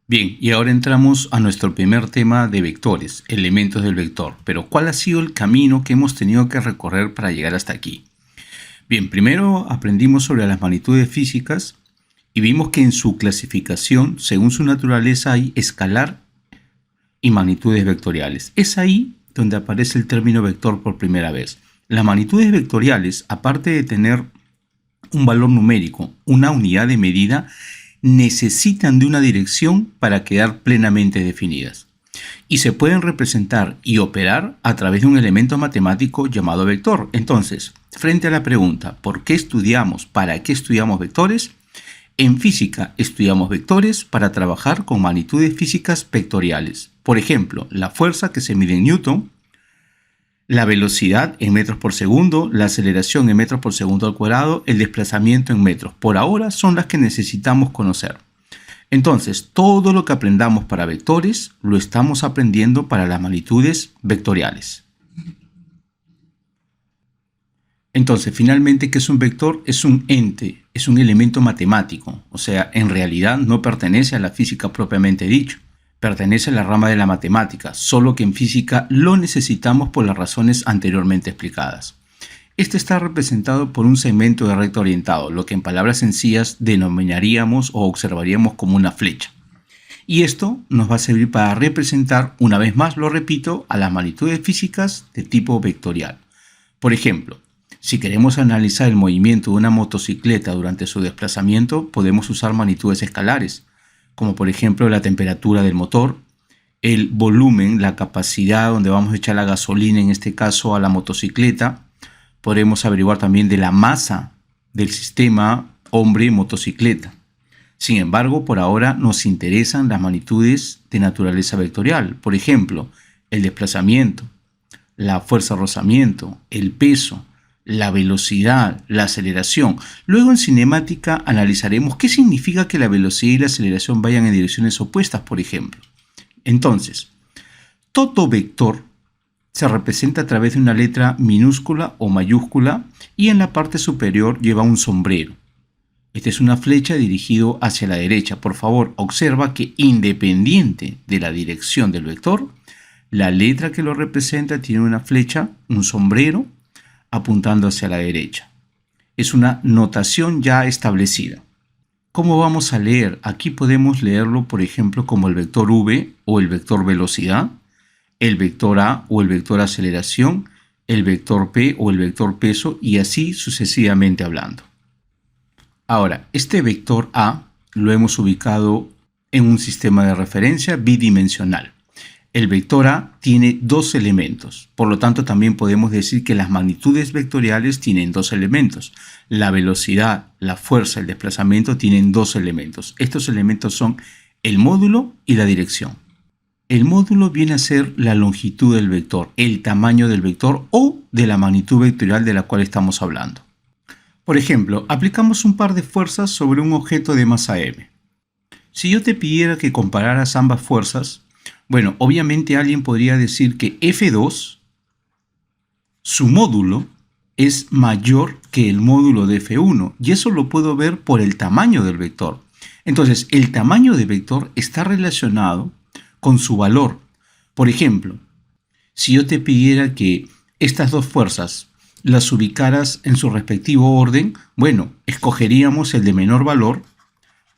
Bien, y ahora entramos a nuestro primer tema de vectores, elementos del vector. Pero ¿cuál ha sido el camino que hemos tenido que recorrer para llegar hasta aquí? Bien, primero aprendimos sobre las magnitudes físicas y vimos que en su clasificación, según su naturaleza, hay escalar y magnitudes vectoriales. Es ahí donde aparece el término vector por primera vez. Las magnitudes vectoriales, aparte de tener un valor numérico, una unidad de medida, necesitan de una dirección para quedar plenamente definidas. Y se pueden representar y operar a través de un elemento matemático llamado vector. Entonces, frente a la pregunta ¿por qué estudiamos, para qué estudiamos vectores? En física estudiamos vectores para trabajar con magnitudes físicas vectoriales. Por ejemplo, la fuerza que se mide en Newton, la velocidad en metros por segundo, la aceleración en metros por segundo al cuadrado, el desplazamiento en metros. Por ahora son las que necesitamos conocer. Entonces, todo lo que aprendamos para vectores lo estamos aprendiendo para las magnitudes vectoriales. Entonces, finalmente, ¿qué es un vector? Es un ente, es un elemento matemático. O sea, en realidad no pertenece a la física propiamente dicho. Pertenece a la rama de la matemática, solo que en física lo necesitamos por las razones anteriormente explicadas. Este está representado por un segmento de recta orientado, lo que en palabras sencillas denominaríamos o observaríamos como una flecha. Y esto nos va a servir para representar, una vez más lo repito, a las magnitudes físicas de tipo vectorial. Por ejemplo, si queremos analizar el movimiento de una motocicleta durante su desplazamiento, podemos usar magnitudes escalares, como por ejemplo la temperatura del motor, el volumen, la capacidad donde vamos a echar la gasolina, en este caso a la motocicleta. Podremos averiguar también de la masa del sistema hombre-motocicleta. Sin embargo, por ahora nos interesan las magnitudes de naturaleza vectorial. Por ejemplo, el desplazamiento, la fuerza de rozamiento, el peso, la velocidad, la aceleración. Luego en cinemática analizaremos qué significa que la velocidad y la aceleración vayan en direcciones opuestas, por ejemplo. Entonces, todo vector se representa a través de una letra minúscula o mayúscula y en la parte superior lleva un sombrero. Esta es una flecha dirigida hacia la derecha. Por favor, observa que independiente de la dirección del vector, la letra que lo representa tiene una flecha, un sombrero, apuntando hacia la derecha. Es una notación ya establecida. ¿Cómo vamos a leer? Aquí podemos leerlo, por ejemplo, como el vector v o el vector velocidad, el vector a o el vector aceleración, el vector p o el vector peso y así sucesivamente hablando. Ahora, este vector a lo hemos ubicado en un sistema de referencia bidimensional. El vector a tiene dos elementos, por lo tanto también podemos decir que las magnitudes vectoriales tienen dos elementos. La velocidad, la fuerza, el desplazamiento tienen dos elementos. Estos elementos son el módulo y la dirección. El módulo viene a ser la longitud del vector, el tamaño del vector o de la magnitud vectorial de la cual estamos hablando. Por ejemplo, aplicamos un par de fuerzas sobre un objeto de masa m. Si yo te pidiera que compararas ambas fuerzas, bueno, obviamente alguien podría decir que F2, su módulo, es mayor que el módulo de F1 y eso lo puedo ver por el tamaño del vector. Entonces, el tamaño del vector está relacionado con su valor. Por ejemplo, si yo te pidiera que estas dos fuerzas las ubicaras en su respectivo orden, bueno, escogeríamos el de menor valor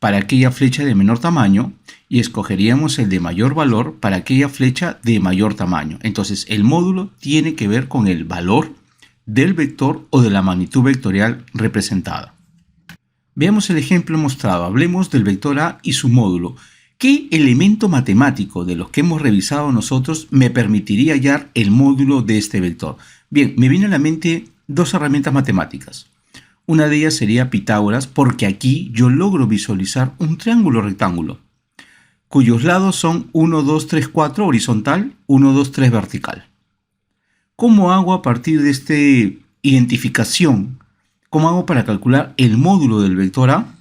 para aquella flecha de menor tamaño y escogeríamos el de mayor valor para aquella flecha de mayor tamaño. Entonces, el módulo tiene que ver con el valor del vector o de la magnitud vectorial representada. Veamos el ejemplo mostrado. Hablemos del vector A y su módulo. ¿Qué elemento matemático de los que hemos revisado nosotros me permitiría hallar el módulo de este vector? Bien, me viene a la mente dos herramientas matemáticas. Una de ellas sería Pitágoras, porque aquí yo logro visualizar un triángulo rectángulo, cuyos lados son 1, 2, 3, 4 horizontal, 1, 2, 3 vertical. ¿Cómo hago a partir de esta identificación? ¿Cómo hago para calcular el módulo del vector A?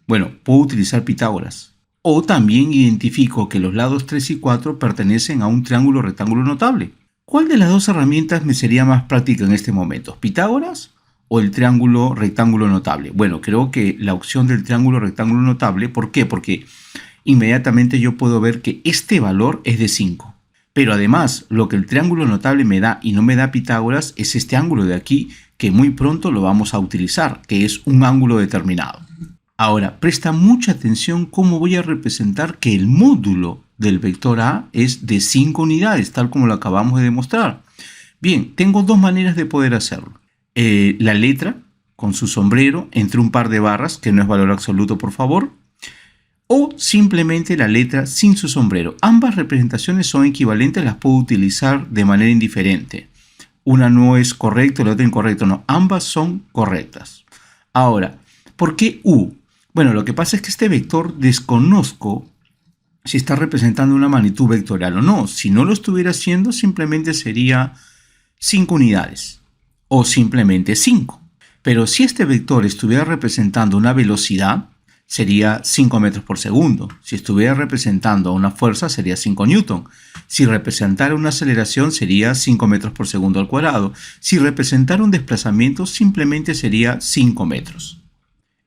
Bueno, puedo utilizar Pitágoras. O también identifico que los lados 3 y 4 pertenecen a un triángulo rectángulo notable. ¿Cuál de las dos herramientas me sería más práctica en este momento? ¿Pitágoras o el triángulo rectángulo notable? Bueno, creo que la opción del triángulo rectángulo notable. ¿Por qué? Porque inmediatamente yo puedo ver que este valor es de 5. Pero además, lo que el triángulo notable me da y no me da Pitágoras es este ángulo de aquí, que muy pronto lo vamos a utilizar, que es un ángulo determinado. Ahora, presta mucha atención cómo voy a representar que el módulo del vector A es de 5 unidades, tal como lo acabamos de demostrar. Bien, tengo dos maneras de poder hacerlo. La letra con su sombrero entre un par de barras, que no es valor absoluto, por favor, o simplemente la letra sin su sombrero. Ambas representaciones son equivalentes, las puedo utilizar de manera indiferente. Una no es correcta, la otra incorrecta. No, ambas son correctas. Ahora, ¿por qué U? Bueno, lo que pasa es que este vector desconozco si está representando una magnitud vectorial o no. Si no lo estuviera haciendo, simplemente sería 5 unidades o simplemente 5. Pero si este vector estuviera representando una velocidad, sería 5 metros por segundo. Si estuviera representando una fuerza, sería 5 newton. Si representara una aceleración, sería 5 metros por segundo al cuadrado. Si representara un desplazamiento, simplemente sería 5 metros.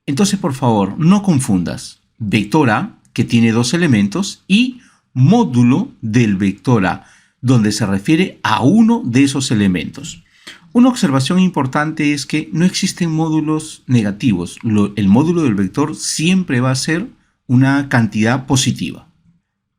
Entonces, por favor, no confundas vector A, que tiene dos elementos, y módulo del vector A, donde se refiere a uno de esos elementos. Una observación importante es que no existen módulos negativos. El módulo del vector siempre va a ser una cantidad positiva.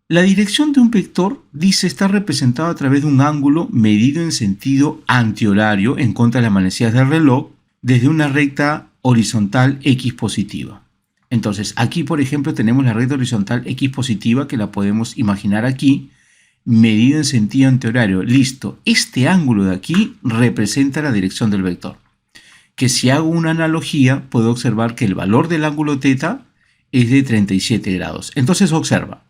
La dirección de un vector dice estar representada a través de un ángulo medido en sentido antihorario en contra de las manecillas del reloj desde una recta horizontal X positiva. Entonces, aquí, por ejemplo, tenemos la recta horizontal X positiva, que la podemos imaginar aquí, medido en sentido antihorario. Listo, este ángulo de aquí representa la dirección del vector. Que si hago una analogía, puedo observar que el valor del ángulo θ es de 37 grados. Entonces, observa.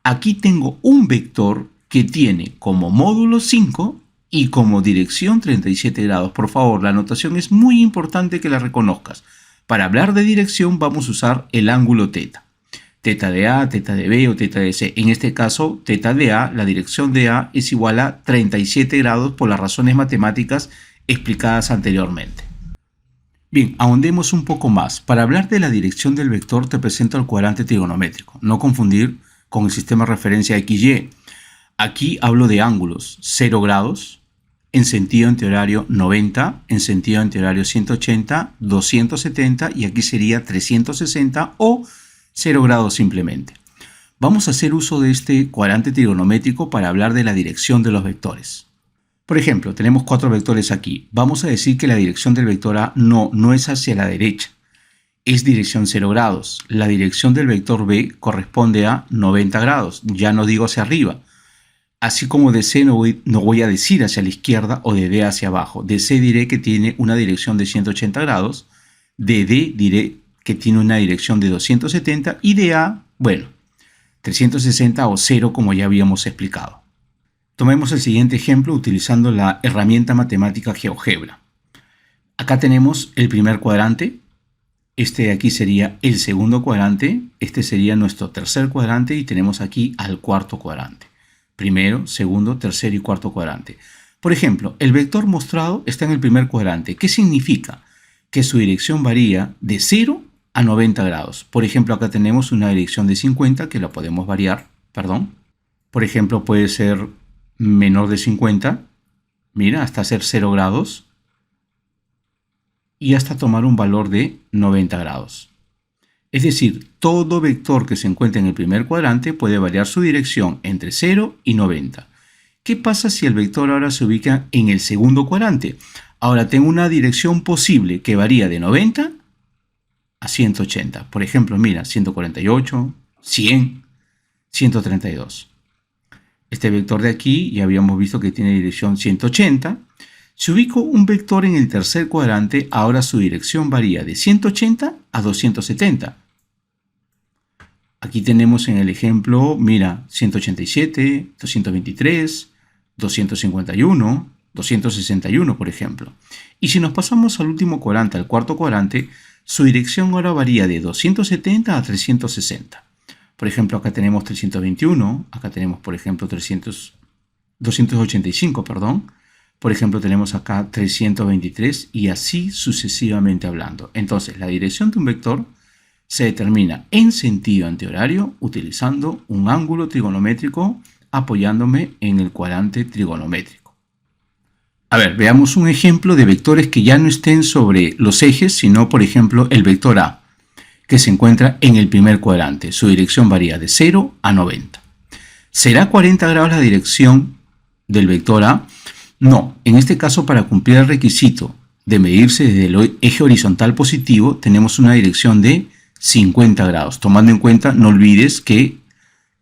Aquí tengo un vector que tiene como módulo 5 y como dirección 37 grados. Por favor, la notación es muy importante que la reconozcas. Para hablar de dirección vamos a usar el ángulo θ. Θ de A, θ de B o θ de C. En este caso, θ de A, la dirección de A es igual a 37 grados por las razones matemáticas explicadas anteriormente. Bien, ahondemos un poco más. Para hablar de la dirección del vector te presento el cuadrante trigonométrico. No confundir con el sistema de referencia XY. Aquí hablo de ángulos 0 grados, en sentido antihorario 90, en sentido antihorario 180, 270 y aquí sería 360 o 0 grados simplemente. Vamos a hacer uso de este cuadrante trigonométrico para hablar de la dirección de los vectores. Por ejemplo, tenemos 4 vectores aquí. Vamos a decir que la dirección del vector A no es hacia la derecha. Es dirección 0 grados. La dirección del vector B corresponde a 90 grados. Ya no digo hacia arriba. Así como de C no voy a decir hacia la izquierda o de D hacia abajo. De C diré que tiene una dirección de 180 grados. De D diré que tiene una dirección de 270. Y de A, bueno, 360 o 0 como ya habíamos explicado. Tomemos el siguiente ejemplo utilizando la herramienta matemática GeoGebra. Acá tenemos el primer cuadrante. Este de aquí sería el segundo cuadrante. Este sería nuestro tercer cuadrante y tenemos aquí al cuarto cuadrante. Primero, segundo, tercer y cuarto cuadrante. Por ejemplo, el vector mostrado está en el primer cuadrante. ¿Qué significa? Que su dirección varía de 0 a 90 grados. Por ejemplo, acá tenemos una dirección de 50 que la podemos variar, Por ejemplo, puede ser menor de 50, mira, hasta ser 0 grados y hasta tomar un valor de 90 grados. Es decir, todo vector que se encuentre en el primer cuadrante puede variar su dirección entre 0 y 90. ¿Qué pasa si el vector ahora se ubica en el segundo cuadrante? Ahora tengo una dirección posible que varía de 90 a 180. Por ejemplo, mira, 148, 100, 132. Este vector de aquí ya habíamos visto que tiene dirección 180. Si ubico un vector en el tercer cuadrante, ahora su dirección varía de 180 a 270. Aquí tenemos en el ejemplo, mira, 187, 223, 251, 261, por ejemplo. Y si nos pasamos al último cuadrante, al cuarto cuadrante, su dirección ahora varía de 270 a 360. Por ejemplo, acá tenemos 321, acá tenemos, por ejemplo, 285, perdón. Por ejemplo, tenemos acá 323 y así sucesivamente hablando. Entonces, la dirección de un vector Se determina en sentido antihorario utilizando un ángulo trigonométrico apoyándome en el cuadrante trigonométrico. A ver, veamos un ejemplo de vectores que ya no estén sobre los ejes, sino por ejemplo el vector A, que se encuentra en el primer cuadrante. Su dirección varía de 0 a 90. ¿Será 40 grados la dirección del vector A? No, en este caso para cumplir el requisito de medirse desde el eje horizontal positivo tenemos una dirección de 50 grados. Tomando en cuenta, no olvides que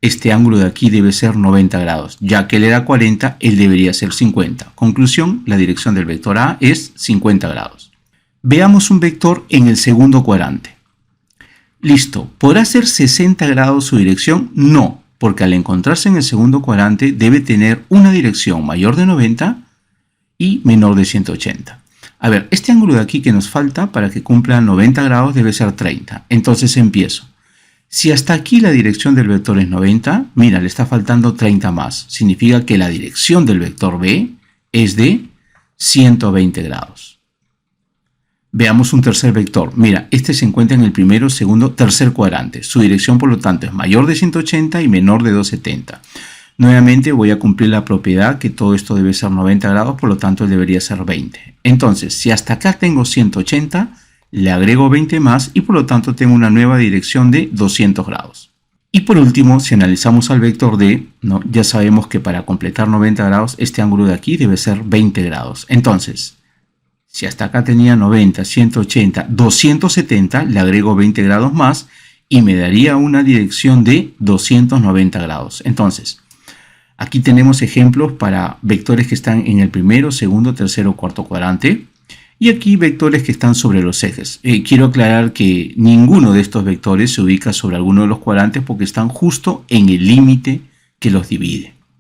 este ángulo de aquí debe ser 90 grados, ya que él era 40, él debería ser 50. Conclusión, la dirección del vector A es 50 grados. Veamos un vector en el segundo cuadrante. Listo, ¿podrá ser 60 grados su dirección? No, porque al encontrarse en el segundo cuadrante debe tener una dirección mayor de 90 y menor de 180. A ver, este ángulo de aquí que nos falta para que cumpla 90 grados debe ser 30. Entonces empiezo. Si hasta aquí la dirección del vector es 90, mira, le está faltando 30 más. Significa que la dirección del vector B es de 120 grados. Veamos un tercer vector. Mira, este se encuentra en el primero, segundo, tercer cuadrante. Su dirección, por lo tanto, es mayor de 180 y menor de 270. Nuevamente voy a cumplir la propiedad que todo esto debe ser 90 grados, por lo tanto debería ser 20. Entonces, si hasta acá tengo 180, le agrego 20 más y por lo tanto tengo una nueva dirección de 200 grados. Y por último, si analizamos al vector D, ¿no? Ya sabemos que para completar 90 grados, este ángulo de aquí debe ser 20 grados. Entonces, si hasta acá tenía 90, 180, 270, le agrego 20 grados más y me daría una dirección de 290 grados. Entonces, aquí tenemos ejemplos para vectores que están en el primero, segundo, tercero, cuarto cuadrante. Y aquí vectores que están sobre los ejes. Quiero aclarar que ninguno de estos vectores se ubica sobre alguno de los cuadrantes porque están justo en el límite que los divide.